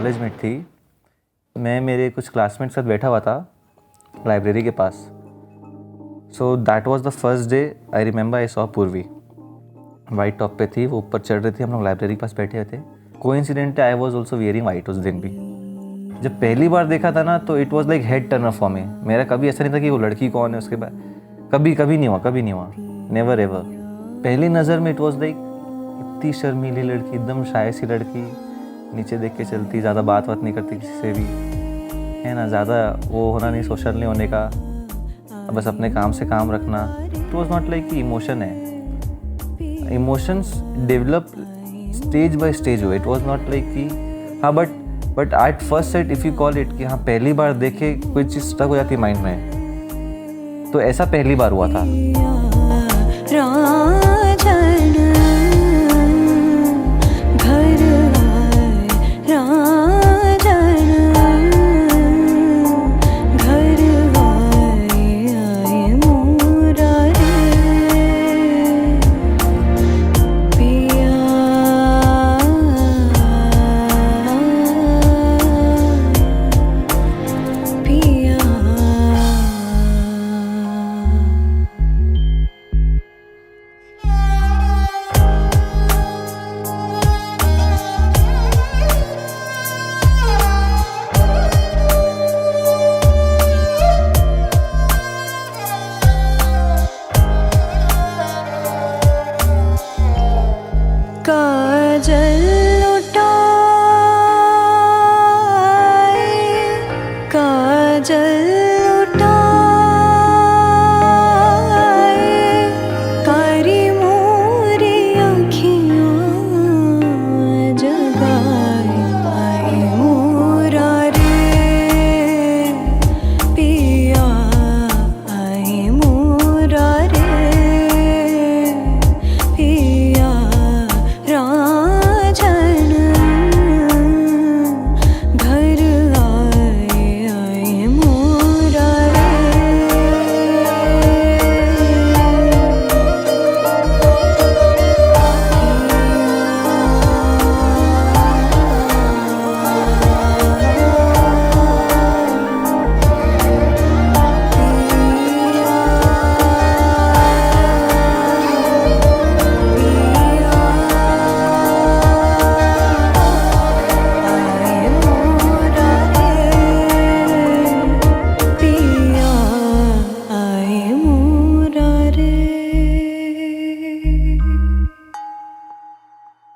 College में थी। मैं मेरे कुछ क्लासमेट के साथ बैठा हुआ था लाइब्रेरी के पास। So that was the first day I remember I saw Purvi. White top पे थी, वो ऊपर चढ़ रही थी, हम लोग लाइब्रेरी के पास बैठे हुए थे। Coincidentally I was also wearing white उस दिन भी। जब पहली बार देखा था ना तो it was like head Turner for me. मेरा कभी ऐसा नहीं था कि वो लड़की कौन है, उसके बाद कभी नहीं हुआ, नेवर एवर। पहली नज़र में इट वाज लाइक इतनी शर्मीली लड़की, एकदम शाय सी लड़की, नीचे देख के चलती, ज़्यादा बात नहीं करती किसी से भी, है ना, ज़्यादा वो होना नहीं, सोशल नहीं होने का, बस अपने काम से काम रखना। इट वॉज नॉट लाइक कि इमोशन है, emotions develop stage by stage हुए। इट वॉज नॉट लाइक कि हाँ, but at first sight if you call it कि हाँ पहली बार देखे कोई चीज़ स्टक हो जाती है माइंड में, तो ऐसा पहली बार हुआ था।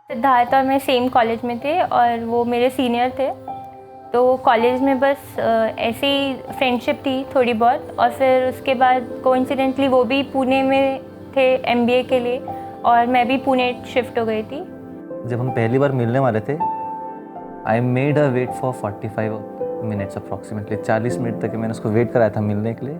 सिद्धार्थ और मैं सेम कॉलेज में थे और वो मेरे सीनियर थे, तो कॉलेज में बस ऐसे ही फ्रेंडशिप थी थोड़ी बहुत। और फिर उसके बाद कोइंसिडेंटली वो भी पुणे में थे एमबीए के लिए और मैं भी पुणे शिफ्ट हो गई थी। जब हम पहली बार मिलने वाले थे, I made a wait for 45 minutes approximately. 40 minute तक मैंने उसको वेट कराया था मिलने के लिए,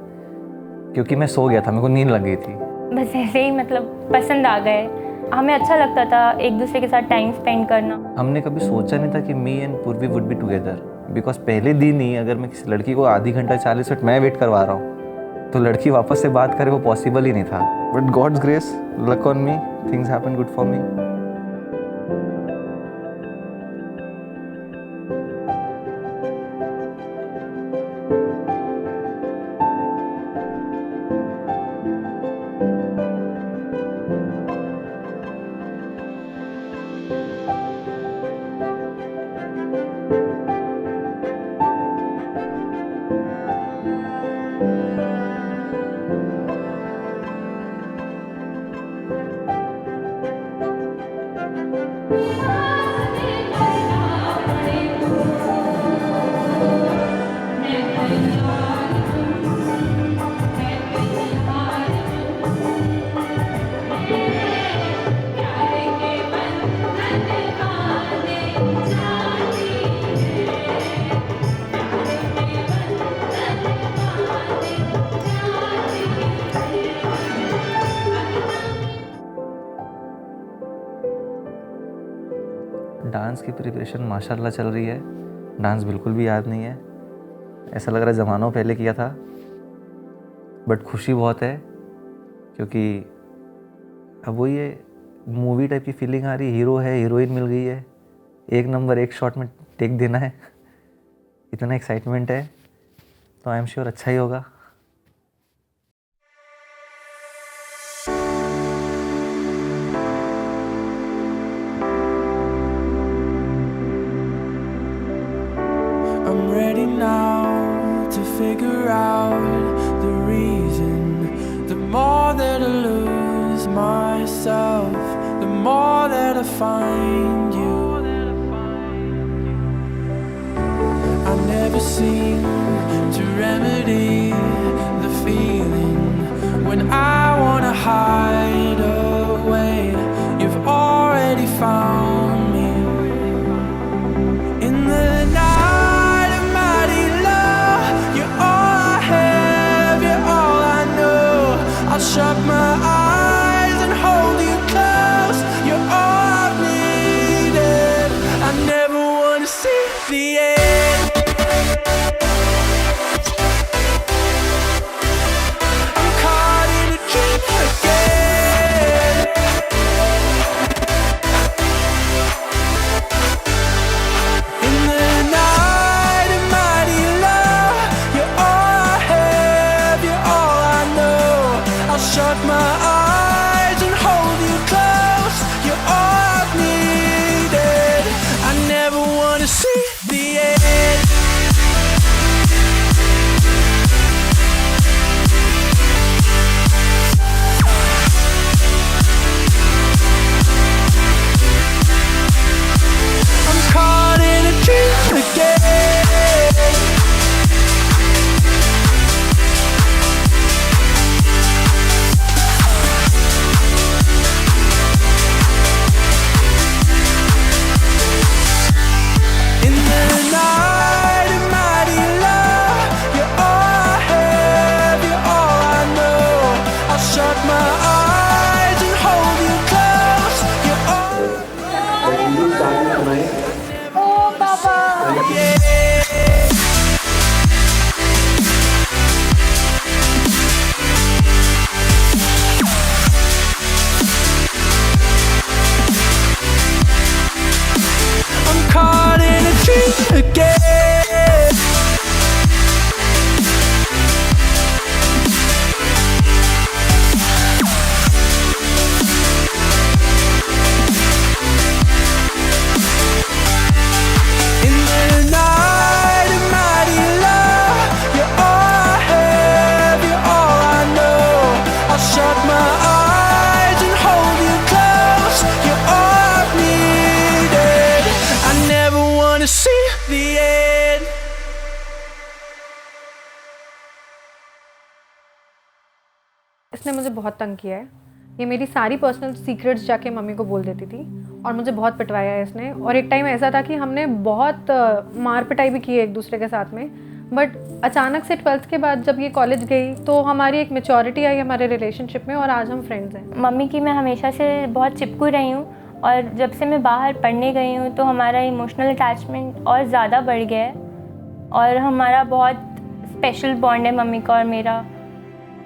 क्योंकि मैं सो गया था, मेरे को नींद लग गई थी। बस ऐसे ही मतलब पसंद आ गए, हमें अच्छा लगता था एक दूसरे के साथ टाइम स्पेंड करना। हमने कभी सोचा नहीं था कि मी एंड पूर्वी वुड बी टुगेदर, बिकॉज पहले दिन ही अगर मैं किसी लड़की को आधी घंटा 40 मिनट मैं वेट करवा रहा हूँ तो लड़की वापस से बात करे वो पॉसिबल ही नहीं था। But God's grace, luck on me, things happen good for me. Dance की प्रिपरेशन माशाल्लाह चल रही है। डांस बिल्कुल भी याद नहीं है, ऐसा लग रहा है ज़मानों पहले किया था। बट खुशी बहुत है क्योंकि अब वो ये मूवी टाइप की फीलिंग आ रही है, हीरो है, हीरोइन मिल गई है, एक नंबर एक शॉट में टेक देना है, इतना एक्साइटमेंट है, तो आई एम श्योर अच्छा ही होगा। I'm ready now to figure out the reason. The more that I lose myself, the more that I find you. I never seem to remedy the feeling when I wanna hide away. You've already found me in the night of mighty love. You're all I have, you're all I know. I'll shut my eyes and hold you close. You're all I've needed. I never wanna see the end. I'm caught in a dream again. In the night of mighty love, you're all I have, you're all I know. I'll shut my eyes and hold you close. You're all I've needed. I never wanna see the end. I'm caught in a dream again. In the night of mighty love, you're all I have, you're all I know. I'll shut my eyes and hold you close. You're all yeah. I'm caught in a dream again. In the night of mighty love, you're all I have, you're all I know. I'll shut my eyes and hold you close. You're all I've needed. I never wanna see the end. इसने मुझे बहुत तंग किया है। ये मेरी सारी personal secrets जाके मम्मी को बोल देती थी और मुझे बहुत पिटवाया है इसने। और एक टाइम ऐसा था कि हमने बहुत मार पिटाई भी की है एक दूसरे के साथ में। बट अचानक से 12th के बाद जब ये कॉलेज गई तो हमारी एक मैच्योरिटी आई हमारे रिलेशनशिप में और आज हम फ्रेंड्स हैं। मम्मी की मैं हमेशा से बहुत चिपकू रही हूँ और जब से मैं बाहर पढ़ने गई हूँ तो हमारा इमोशनल अटैचमेंट और ज़्यादा बढ़ गया है और हमारा बहुत स्पेशल बॉन्ड है मम्मी का और मेरा।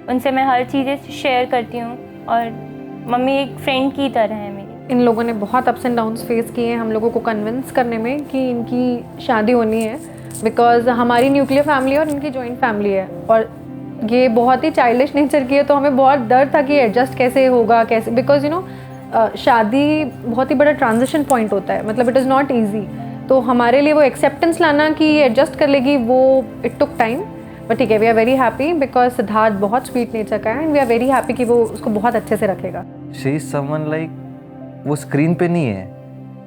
उनसे मैं हर चीज़ें शेयर करती हूँ और मम्मी एक फ्रेंड की तरह है मेरी। इन लोगों ने बहुत अप्स एंड डाउन्स फेस किए हैं हम लोगों को कन्विंस करने में कि इनकी शादी होनी है, बिकॉज हमारी न्यूक्लियर फैमिली और इनकी जॉइंट फैमिली है और ये बहुत ही चाइल्डिश नेचर की है। तो हमें बहुत डर था कि एडजस्ट कैसे होगा, कैसे, बिकॉज यू नो शादी बहुत ही बड़ा ट्रांजिशन पॉइंट होता है, मतलब इट इज़ नॉट ईजी। तो हमारे लिए वो एक्सेप्टेंस लाना कि ये एडजस्ट कर लेगी, वो इट टुक टाइम। बट ठीक है, we are very happy because Siddharth बहुत स्वीट नेचर का है and we are very happy कि वो उसको बहुत अच्छे से रखेगा। शी इज़ समवन लाइक, वो स्क्रीन पे नहीं है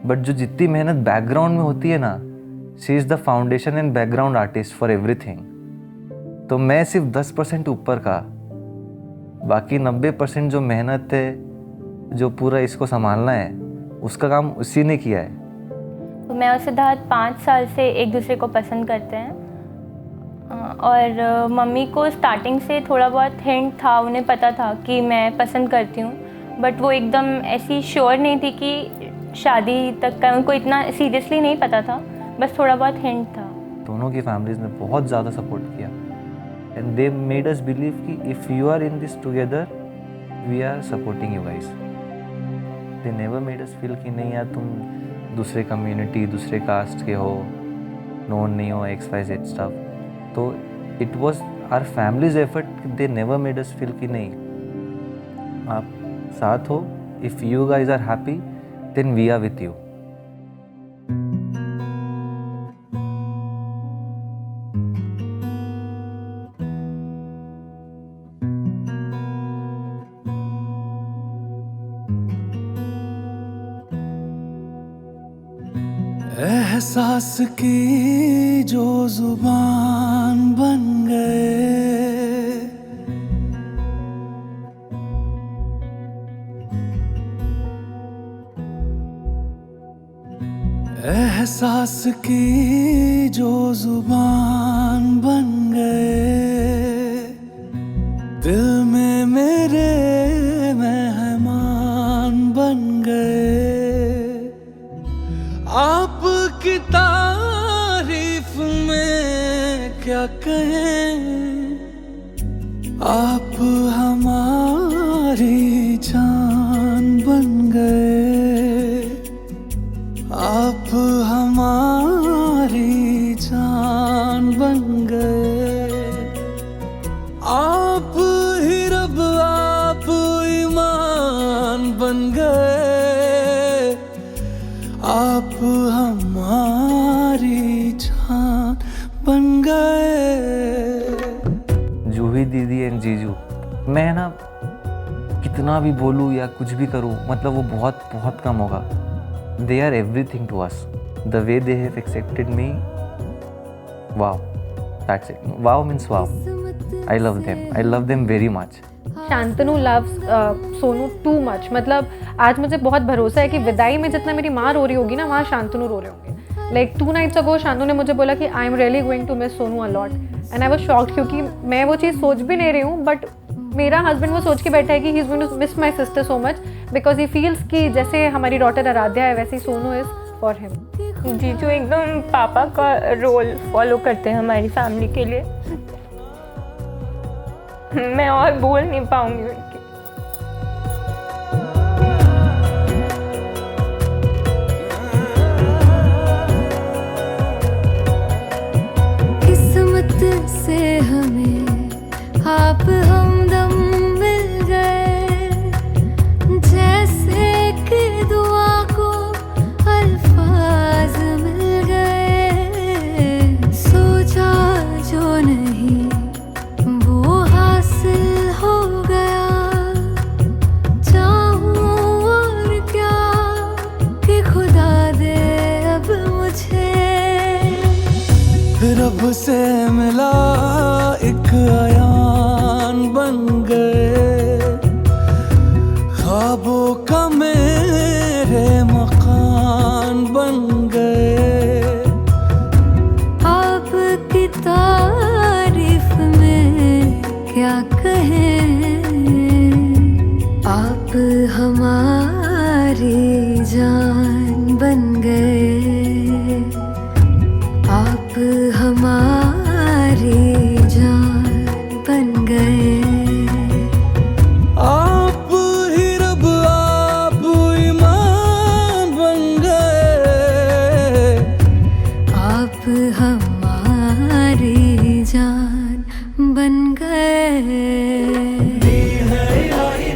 बट जो जितनी मेहनत बैकग्राउंड में होती है ना, she is the foundation and background artist for everything. तो मैं सिर्फ 10% ऊपर का, बाकी 90% जो मेहनत है, जो पूरा इसको संभालना है, उसका काम उसी ने किया है। तो मैं और सिद्धार्थ 5 साल से एक दूसरे को पसंद करते हैं और मम्मी को स्टार्टिंग से थोड़ा बहुत हिंट था, उन्हें पता था कि मैं पसंद करती हूँ, बट वो एकदम ऐसी श्योर नहीं थी कि शादी तक का, उनको इतना सीरियसली नहीं पता था, बस थोड़ा बहुत हिंट था। दोनों की फैमिलीज ने बहुत ज़्यादा सपोर्ट किया and they made us believe कि if you are in this together we are supporting you guys. They never made us feel कि नहीं यार तुम दूसरे कम्युनिटी दूसरे कास्ट के हो, नोन नहीं हो, XYZ स्टफ, तो it was our family's effort, they never made us feel कि नहीं आप साथ हो, if you guys are happy then we are with you. एहसास की जो जुबान बन गए, एहसास की जो जुबान बन गए, दिल में मेरे मेहमान बन गए. आपकी तारीफ में क्या कहें, आप हमारी जान बन गए, आप हमारी जान बन गए. आप ही रब आप ईमान बन गए, आप हमारी जान बन गए. जूही दीदी एंड जीजू, मैं ना कितना भी बोलूँ या कुछ भी करूँ, मतलब वो बहुत बहुत कम होगा. They are everything to us. The way they have accepted me, wow, that's it. Wow means wow. I love them very much. Shantanu loves Sonu too much. मतलब आज मुझे बहुत भरोसा है कि विदाई में जितना मेरी माँ रो रही होगी ना, वहाँ शांतनु रो रहे होंगे. लाइक 2 nights अगो शांतनु ने मुझे बोला कि I am really going to miss Sonu a lot, and I was shocked, क्योंकि मैं वो चीज़ सोच भी नहीं रही हूँ, बट मेरा हस्बैंड वो सोच के बैठा है कि he is going to miss my sister so much, because he feels कि जैसे हमारी डॉटर आराध्या है वैसे ही सोनू इज़ फॉर हिम. जीजू एकदम पापा का रोल फॉलो करते हैं हमारी फैमिली के लिए. मैं और बोल नहीं पाऊंगी उनकी. किस्मत से हमें आप हमदम मिल गए, जैसे कि दुआ को अल्फाज मिल गए. सोचा जो नहीं वो हासिल हो गया, चाहूं और क्या कि खुदा दे अब मुझे. रब से मिला एक आयान बन गए, ख्वाबों का मेरे मकान बन गए. आपकी तारीफ में क्या कहें, आप हमारी जान बन गए, आप हमारी जान बन गए. आप ही रब आप ईमान बन गए, आप हमारी जान बन गए.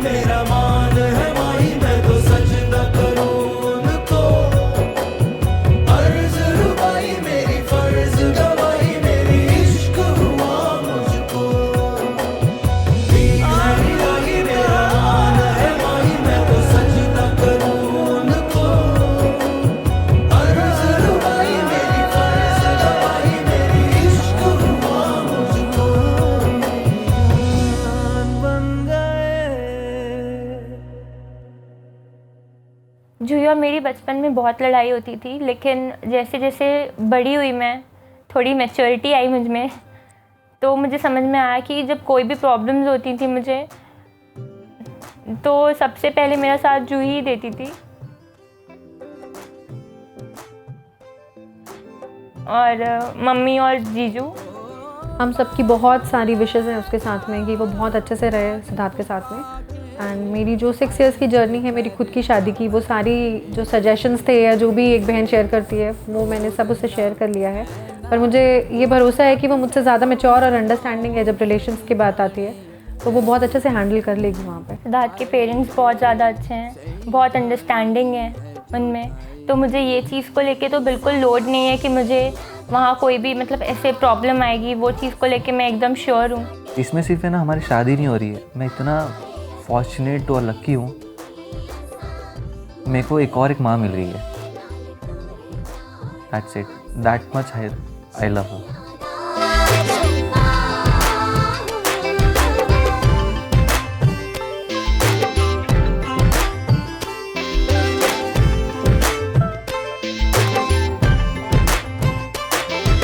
मेरा मान है माही, मैं तो सजदा करूं उनको. अर्ज रुबाई मेरी फर्ज गवाही, मेरी इश्क हुआ मुझको. मेरा मान है माही, मैं तो सजदा करूं उनको. अर्ज रुबाई मेरी फर्ज गवाही, मेरी इश्क हुआ मुझको. बन गए. जूही और मेरी बचपन में बहुत लड़ाई होती थी, लेकिन जैसे जैसे बड़ी हुई मैं, थोड़ी मैच्योरिटी आई मुझ में, तो मुझे समझ में आया कि जब कोई भी प्रॉब्लम्स होती थी मुझे, तो सबसे पहले मेरा साथ जूही ही देती थी. और मम्मी और जीजू. हम सबकी बहुत सारी विशेज़ हैं उसके साथ में कि वो बहुत अच्छे से रहे सिद्धार्थ के साथ में. एंड मेरी जो 6 इयर्स की जर्नी है मेरी खुद की शादी की, वो सारी जो सजेशंस थे या जो भी एक बहन शेयर करती है वो मैंने सब उससे शेयर कर लिया है। पर मुझे ये भरोसा है कि वो मुझसे ज़्यादा मैच्योर और अंडरस्टैंडिंग है जब रिलेशंस की बात आती है, तो वो बहुत अच्छे से हैंडल कर लेगी वहाँ पे। सिद्धार्थ के पेरेंट्स बहुत ज़्यादा अच्छे हैं, बहुत अंडरस्टैंडिंग है उनमें, तो मुझे ये चीज़ को लेके तो बिल्कुल लोड नहीं है कि मुझे वहाँ कोई भी मतलब ऐसे प्रॉब्लम आएगी, वो चीज़ को लेके मैं एकदम श्योर हूँ। इसमें सिर्फ है ना हमारी शादी नहीं हो रही है, मैं इतना फॉर्चुनेट और लकी हूँ, मेरे को एक माँ मिल रही है। That's it, that much I love her.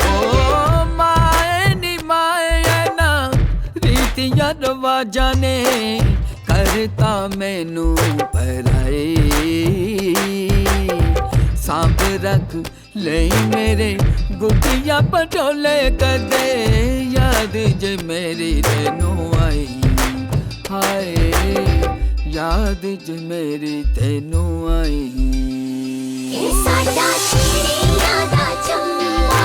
ओ माए नी माए ना रीतियां रवाजां ने करता मैनू पराए सांभ रख ले मेरे गुटिया पटोले कदे याद जे मेरी तेनू आई हाय याद जे मेरी तेनू आई साडा चिड़िया दा चंबा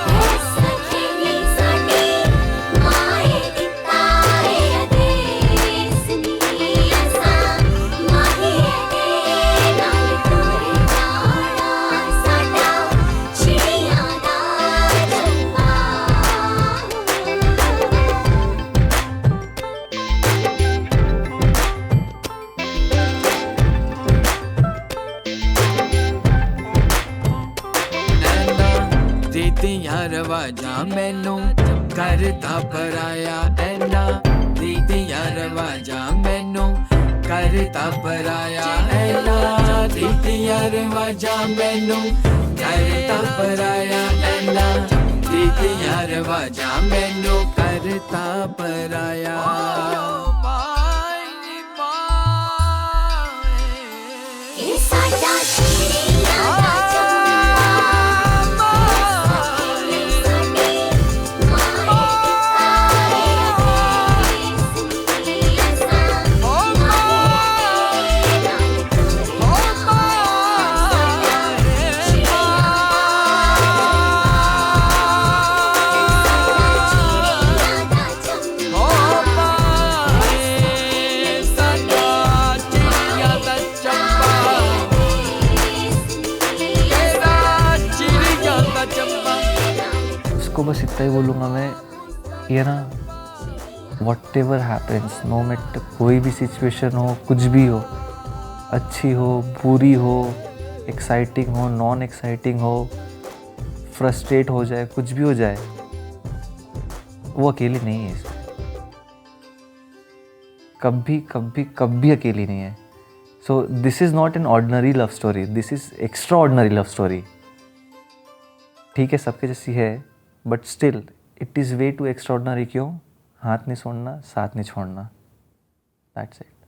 है सखी साडी माए दिता है आदेश नी असा माही दे नाल तोरे जाना साडा चिड़िया दा चंबा। रीतियां रवाजां मैनू करता पराया ऐना रीतियां रवाजां मैनू करता पराया ऐना रीतियां रवाजां मैनू करता पराया ऐना रीतियां रवाजां मैनू करता पराया। साडा चिड़िया दा चंबा है सखी साडी माए दिता है आदेश नी असा माही दे नाल तोरे उसको बस इतना ही बोलूँगा मैं, ये ना whatever happens, no matter कोई भी सिचुएशन हो, कुछ भी हो, अच्छी हो बुरी हो, एक्साइटिंग हो नॉन एक्साइटिंग हो, फ्रस्ट्रेट हो जाए, कुछ भी हो जाए, वो अकेली नहीं है इसमें, कभी कभी कभी अकेली नहीं है। So this is not an ordinary love story, this is extraordinary love story. ठीक है सबके जैसी है, but still it is way too extraordinary. क्यों? हाथ नहीं छोड़ना, साथ नहीं छोड़ना, दैट्स इट।